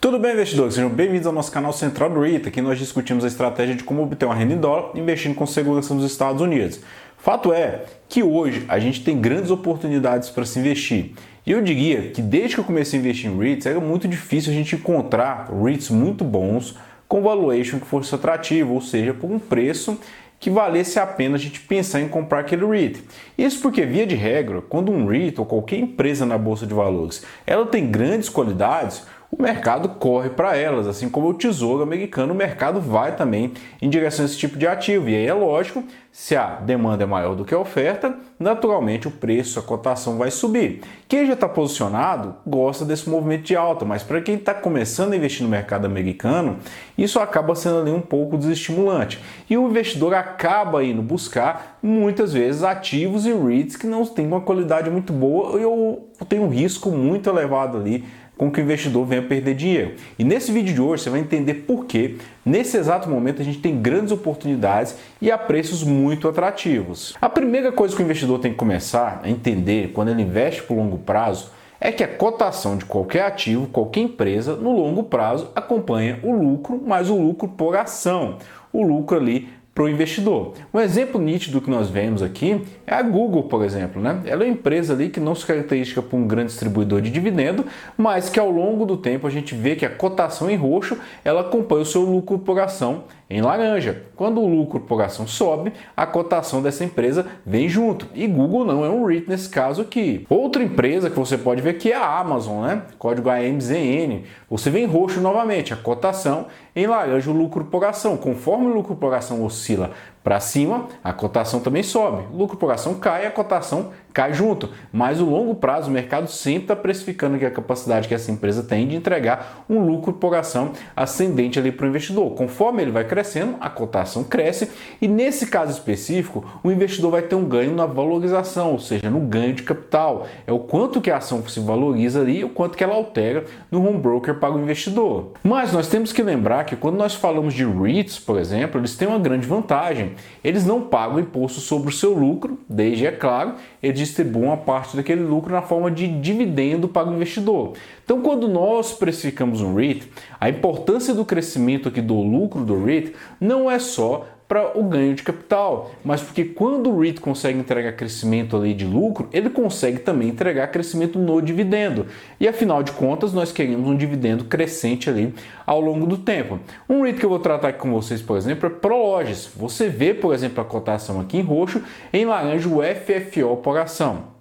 Tudo bem, investidores? Sejam bem-vindos ao nosso canal Central do REIT. Aqui nós discutimos a estratégia de como obter uma renda em dólar investindo com segurança nos Estados Unidos. Fato é que hoje a gente tem grandes oportunidades para se investir. E eu diria que desde que eu comecei a investir em REITs, era muito difícil a gente encontrar REITs muito bons com valuation que fosse atrativo, ou seja, por um preço que valesse a pena a gente pensar em comprar aquele REIT. Isso porque, via de regra, quando um REIT ou qualquer empresa na Bolsa de Valores ela tem grandes qualidades, o mercado corre para elas, assim como o Tesouro Americano, o mercado vai também em direção a esse tipo de ativo. E aí é lógico, se a demanda é maior do que a oferta, naturalmente o preço, a cotação vai subir. Quem já está posicionado gosta desse movimento de alta, mas para quem está começando a investir no mercado americano, isso acaba sendo ali um pouco desestimulante. E o investidor acaba indo buscar, muitas vezes, ativos e REITs que não têm uma qualidade muito boa ou tem um risco muito elevado ali com que o investidor venha perder dinheiro. E nesse vídeo de hoje você vai entender por que, nesse exato momento, a gente tem grandes oportunidades e a preços muito atrativos. A primeira coisa que o investidor tem que começar a entender quando ele investe por longo prazo é que a cotação de qualquer ativo, qualquer empresa, no longo prazo acompanha o lucro, mas o lucro por ação, o lucro ali para o investidor. Um exemplo nítido que nós vemos aqui é a Google, por exemplo, né? Ela é uma empresa ali que não se caracteriza por um grande distribuidor de dividendo, mas que ao longo do tempo a gente vê que a cotação em roxo ela acompanha o seu lucro por ação em laranja. Quando o lucro por ação sobe, a cotação dessa empresa vem junto. E Google não é um REIT nesse caso aqui. Outra empresa que você pode ver aqui é a Amazon, né? Código AMZN. Você vê em roxo novamente a cotação, em laranja o lucro por ação. Conforme o lucro por ação oscila para cima, a cotação também sobe. O lucro por ação cai, a cotação cai junto. Mas no longo prazo, o mercado sempre está precificando que a capacidade que essa empresa tem de entregar um lucro por ação ascendente ali para o investidor. Conforme ele vai crescendo, a cotação cresce e nesse caso específico, o investidor vai ter um ganho na valorização, ou seja, no ganho de capital. É o quanto que a ação se valoriza ali e o quanto que ela altera no home broker para o investidor. Mas nós temos que lembrar que quando nós falamos de REITs, por exemplo, eles têm uma grande vantagem. Eles não pagam imposto sobre o seu lucro, desde, é claro, eles distribuem uma parte daquele lucro na forma de dividendo para o investidor. Então, quando nós precificamos um REIT, a importância do crescimento aqui do lucro do REIT não é só para o ganho de capital, mas porque quando o REIT consegue entregar crescimento ali de lucro, ele consegue também entregar crescimento no dividendo. E afinal de contas, nós queremos um dividendo crescente ali ao longo do tempo. Um REIT que eu vou tratar aqui com vocês, por exemplo, é Prologis. Você vê, por exemplo, a cotação aqui em roxo, em laranja o FFO por ação.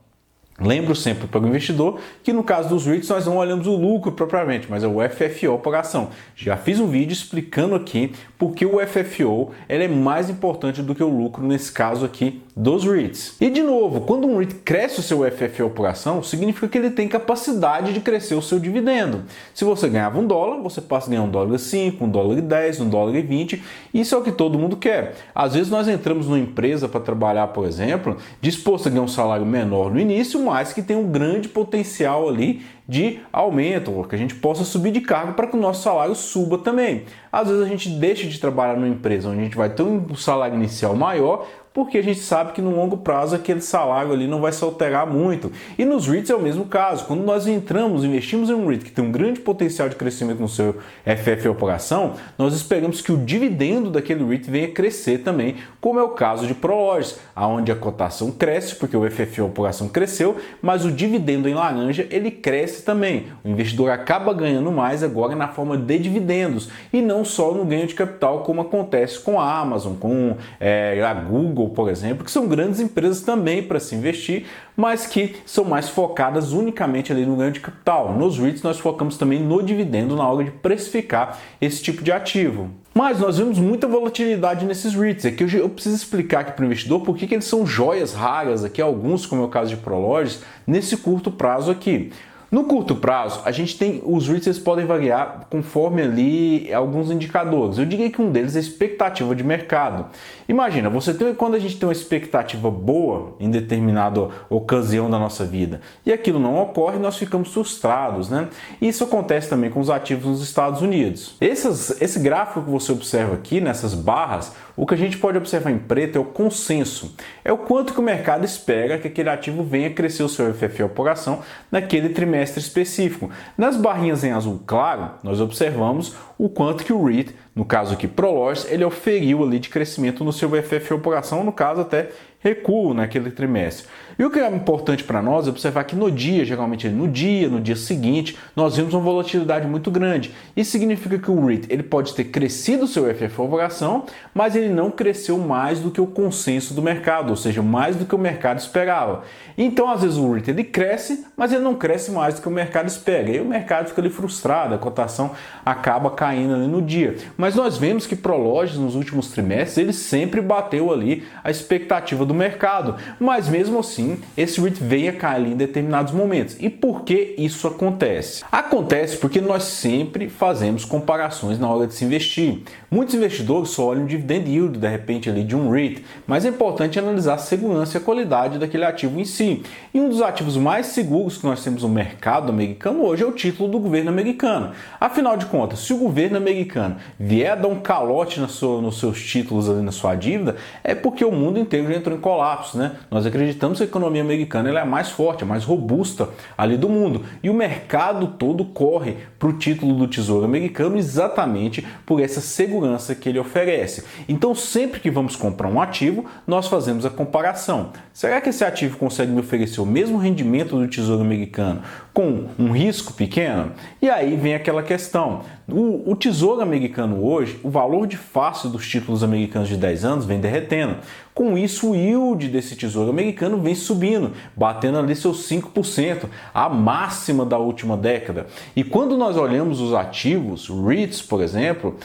Lembro sempre para o investidor que no caso dos REITs nós não olhamos o lucro propriamente, mas é o FFO por ação. Já fiz um vídeo explicando aqui porque o FFO ele é mais importante do que o lucro nesse caso aqui dos REITs. E de novo, quando um REIT cresce o seu FFO por ação, significa que ele tem capacidade de crescer o seu dividendo. Se você ganhava $1, você passa a ganhar $1,05, $1,10, $1,20. Isso é o que todo mundo quer. Às vezes nós entramos numa empresa para trabalhar, por exemplo, disposto a ganhar um salário menor no início, mas que tem um grande potencial ali de aumento, ou que a gente possa subir de cargo para que o nosso salário suba também. Às vezes a gente deixa de trabalhar numa empresa onde a gente vai ter um salário inicial maior, porque a gente sabe que no longo prazo aquele salário ali não vai se alterar muito. E nos REITs é o mesmo caso. Quando nós investimos em um REIT que tem um grande potencial de crescimento no seu FFO por ação, nós esperamos que o dividendo daquele REIT venha crescer também, como é o caso de Prologis, onde a cotação cresce, porque o FFO por ação cresceu, mas o dividendo em laranja ele cresce também. O investidor acaba ganhando mais agora na forma de dividendos, e não só no ganho de capital, como acontece com a Amazon, com a Google, por exemplo, que são grandes empresas também para se investir, mas que são mais focadas unicamente ali no ganho de capital. Nos REITs nós focamos também no dividendo na hora de precificar esse tipo de ativo. Mas nós vemos muita volatilidade nesses REITs. Aqui eu preciso explicar aqui para o investidor por que eles são joias raras, aqui alguns, como é o caso de Prologis, nesse curto prazo aqui. No curto prazo, a gente tem os REITs, eles podem variar conforme ali alguns indicadores. Eu diria que um deles é a expectativa de mercado. Imagina, quando a gente tem uma expectativa boa em determinada ocasião da nossa vida e aquilo não ocorre, nós ficamos frustrados, né? Isso acontece também com os ativos nos Estados Unidos. Esse gráfico que você observa aqui, nessas barras, o que a gente pode observar em preto é o consenso. É o quanto que o mercado espera que aquele ativo venha crescer o seu FFO por ação naquele trimestre trimestre específico. Nas barrinhas em azul claro, nós observamos o quanto que o REIT, no caso aqui Prologis, ele oferiu ali de crescimento no seu FFO por ação, no caso até recuo naquele trimestre. E o que é importante para nós é observar que no dia, geralmente no dia seguinte, nós vimos uma volatilidade muito grande. Isso significa que o REIT ele pode ter crescido o seu FFO por ação, mas ele não cresceu mais do que o consenso do mercado, ou seja, mais do que o mercado esperava. Então, às vezes o REIT ele cresce, mas ele não cresce mais do que o mercado espera. E aí o mercado fica ali frustrado, a cotação acaba caindo ali no dia. Mas nós vemos que Prologis nos últimos trimestres ele sempre bateu ali a expectativa do mercado, mas mesmo assim esse REIT veio a cair ali em determinados momentos. E por que isso acontece? Acontece porque nós sempre fazemos comparações na hora de se investir. Muitos investidores só olham o dividend yield de repente ali de um REIT, mas é importante analisar a segurança e a qualidade daquele ativo em si. E um dos ativos mais seguros que nós temos no mercado americano hoje é o título do governo americano. Afinal de contas, se o governo americano vier a dar um calote nos seus títulos ali na sua dívida, é porque o mundo inteiro já entrou em colapso, né? Nós acreditamos que a economia americana ela é a mais forte, a mais robusta ali do mundo. E o mercado todo corre para o título do Tesouro Americano exatamente por essa segurança que ele oferece. Então, sempre que vamos comprar um ativo, nós fazemos a comparação. Será que esse ativo consegue me oferecer o mesmo rendimento do Tesouro Americano com um risco pequeno? E aí vem aquela questão. O Tesouro Americano hoje, o valor de face dos títulos americanos de 10 anos vem derretendo. Com isso, o yield desse Tesouro Americano vem subindo, batendo ali seus 5%, a máxima da última década. E quando nós olhamos os ativos, REITs, por exemplo,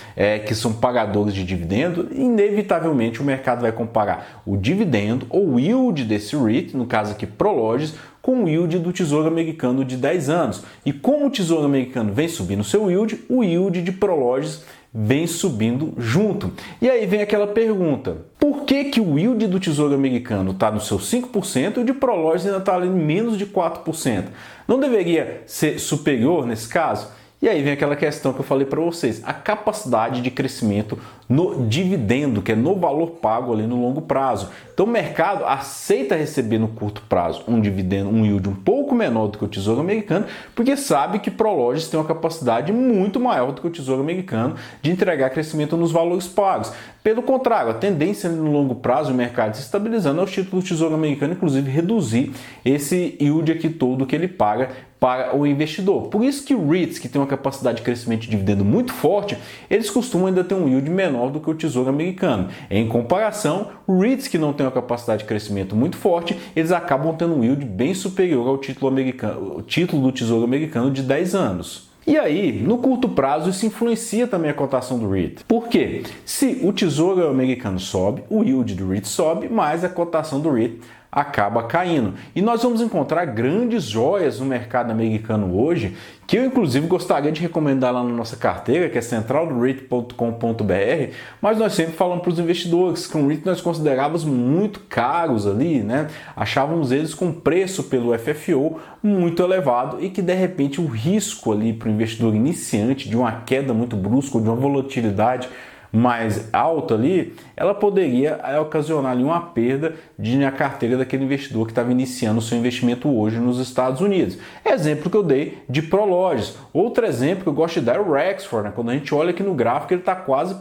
que são pagadores de dividendo, inevitavelmente o mercado vai comparar o dividendo ou o yield desse REIT, no caso aqui Prologis, com o yield do Tesouro Americano de 10 anos. E como o Tesouro Americano vem subindo seu yield, o yield de Prologis vem subindo junto. E aí vem aquela pergunta: por que o yield do Tesouro Americano está no seu 5% e o de Prologis ainda está ali em menos de 4%? Não deveria ser superior nesse caso? E aí vem aquela questão que eu falei para vocês, a capacidade de crescimento no dividendo, que é no valor pago ali no longo prazo. Então o mercado aceita receber no curto prazo um dividendo, um yield um pouco menor do que o Tesouro Americano, porque sabe que Prologis tem uma capacidade muito maior do que o Tesouro Americano de entregar crescimento nos valores pagos. Pelo contrário, a tendência no longo prazo, o mercado se estabilizando, é o título do Tesouro Americano, inclusive, reduzir esse yield aqui todo que ele paga para o investidor. Por isso que REITs, que tem uma capacidade de crescimento de dividendo muito forte, eles costumam ainda ter um yield menor do que o Tesouro Americano. Em comparação, REITs que não têm uma capacidade de crescimento muito forte, eles acabam tendo um yield bem superior ao título do Tesouro Americano de 10 anos. E aí, no curto prazo, isso influencia também a cotação do REIT. Por quê? Se o Tesouro Americano sobe, o yield do REIT sobe, mas a cotação do REIT acaba caindo. E nós vamos encontrar grandes joias no mercado americano hoje, que eu inclusive gostaria de recomendar lá na nossa carteira, que é centraldoreit.com.br, mas nós sempre falamos para os investidores que um REIT nós considerávamos muito caros ali, né? Achávamos eles com preço pelo FFO muito elevado e que de repente o risco ali para o investidor iniciante de uma queda muito brusca ou de uma volatilidade mais alta ali, ela poderia ocasionar ali uma perda na carteira daquele investidor que estava iniciando o seu investimento hoje nos Estados Unidos. Exemplo que eu dei de Prologis. Outro exemplo que eu gosto de dar é o Rexford, né? Quando a gente olha aqui no gráfico, ele está quase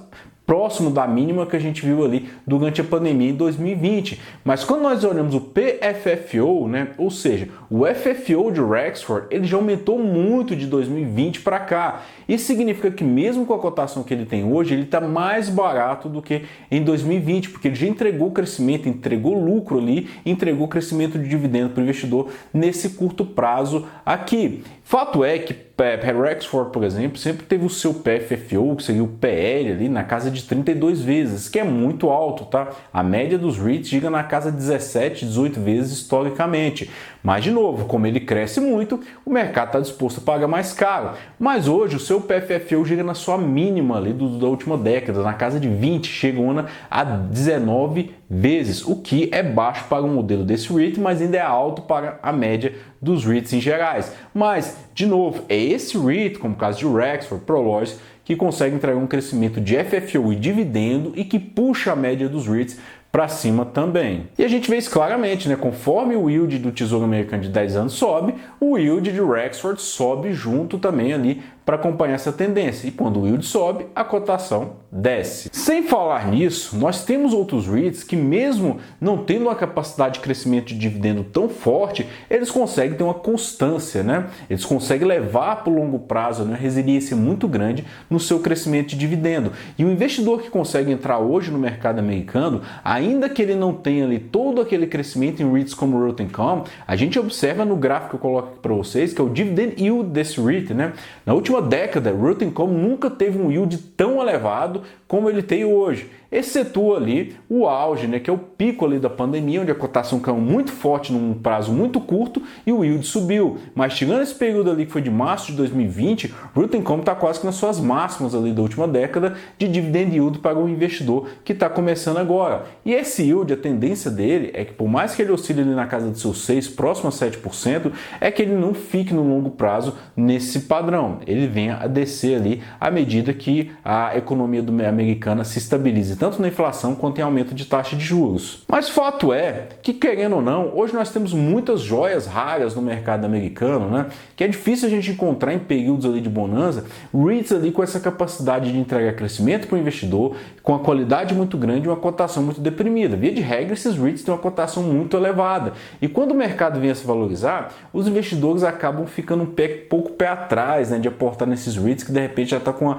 próximo da mínima que a gente viu ali durante a pandemia em 2020. Mas quando nós olhamos o PFFO, né, ou seja, o FFO de Rexford, ele já aumentou muito de 2020 para cá. Isso significa que mesmo com a cotação que ele tem hoje, ele está mais barato do que em 2020, porque ele já entregou crescimento, entregou lucro ali, entregou crescimento de dividendo para o investidor nesse curto prazo aqui. Fato é que Rexford, por exemplo, sempre teve o seu PFFO, que seria o PL ali na casa de 32 vezes, que é muito alto, tá? A média dos REITs chega na casa de 17, 18 vezes historicamente. Mas, de novo, como ele cresce muito, o mercado está disposto a pagar mais caro. Mas hoje o seu PFFO chega na sua mínima ali da última década, na casa de 20, chegando a 19 vezes, o que é baixo para o modelo desse REIT, mas ainda é alto para a média dos REITs em gerais. Mas, de novo, é esse REIT, como o caso de Rexford, Prologis, que consegue entregar um crescimento de FFO e dividendo e que puxa a média dos REITs para cima também. E a gente vê isso claramente, né? Conforme o yield do Tesouro Americano de 10 anos sobe, o yield de Rexford sobe junto também ali para acompanhar essa tendência. E quando o yield sobe, a cotação desce. Sem falar nisso, nós temos outros REITs que, mesmo não tendo uma capacidade de crescimento de dividendo tão forte, eles conseguem ter uma constância, né? Eles conseguem levar para o longo prazo, né, uma resiliência muito grande no seu crescimento de dividendo. E o investidor que consegue entrar hoje no mercado americano, ainda que ele não tenha ali todo aquele crescimento em REITs como o Realty Income, a gente observa no gráfico que eu coloco aqui para vocês, que é o dividend yield desse REIT, né? Na última década, o Realty Income nunca teve um yield tão elevado como ele tem hoje. Excetua ali o auge, né, que é o pico ali da pandemia, onde a cotação caiu muito forte num prazo muito curto e o yield subiu. Mas tirando esse período ali que foi de março de 2020, o Realty Income está quase que nas suas máximas ali da última década de dividend yield para o investidor que está começando agora. E esse yield, a tendência dele é que, por mais que ele oscile ali na casa de seus 6, próximo a 7%, é que ele não fique no longo prazo nesse padrão. Ele venha a descer ali à medida que a economia americana se estabilize, tanto na inflação quanto em aumento de taxa de juros. Mas fato é que, querendo ou não, hoje nós temos muitas joias raras no mercado americano, né? Que é difícil a gente encontrar em períodos ali de bonança, REITs ali com essa capacidade de entregar crescimento para o investidor, com a qualidade muito grande e uma cotação muito deprimida. Via de regra, esses REITs têm uma cotação muito elevada. E quando o mercado vem a se valorizar, os investidores acabam ficando pouco pé atrás, né, de aportar nesses REITs que de repente já está com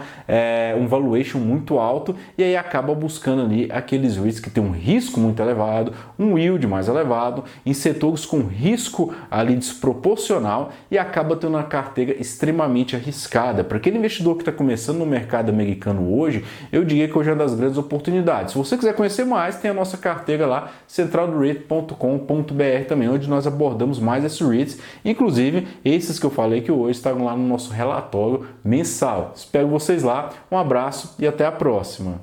um valuation muito alto e aí acaba buscando ali aqueles REITs que têm um risco muito elevado, um yield mais elevado, em setores com risco ali desproporcional e acaba tendo uma carteira extremamente arriscada. Para aquele investidor que está começando no mercado americano hoje, eu diria que hoje é uma das grandes oportunidades. Se você quiser conhecer mais, tem a nossa carteira lá, centraldoreit.com.br também, onde nós abordamos mais esses REITs, inclusive esses que eu falei que hoje estão lá no nosso relatório mensal. Espero vocês lá, um abraço e até a próxima.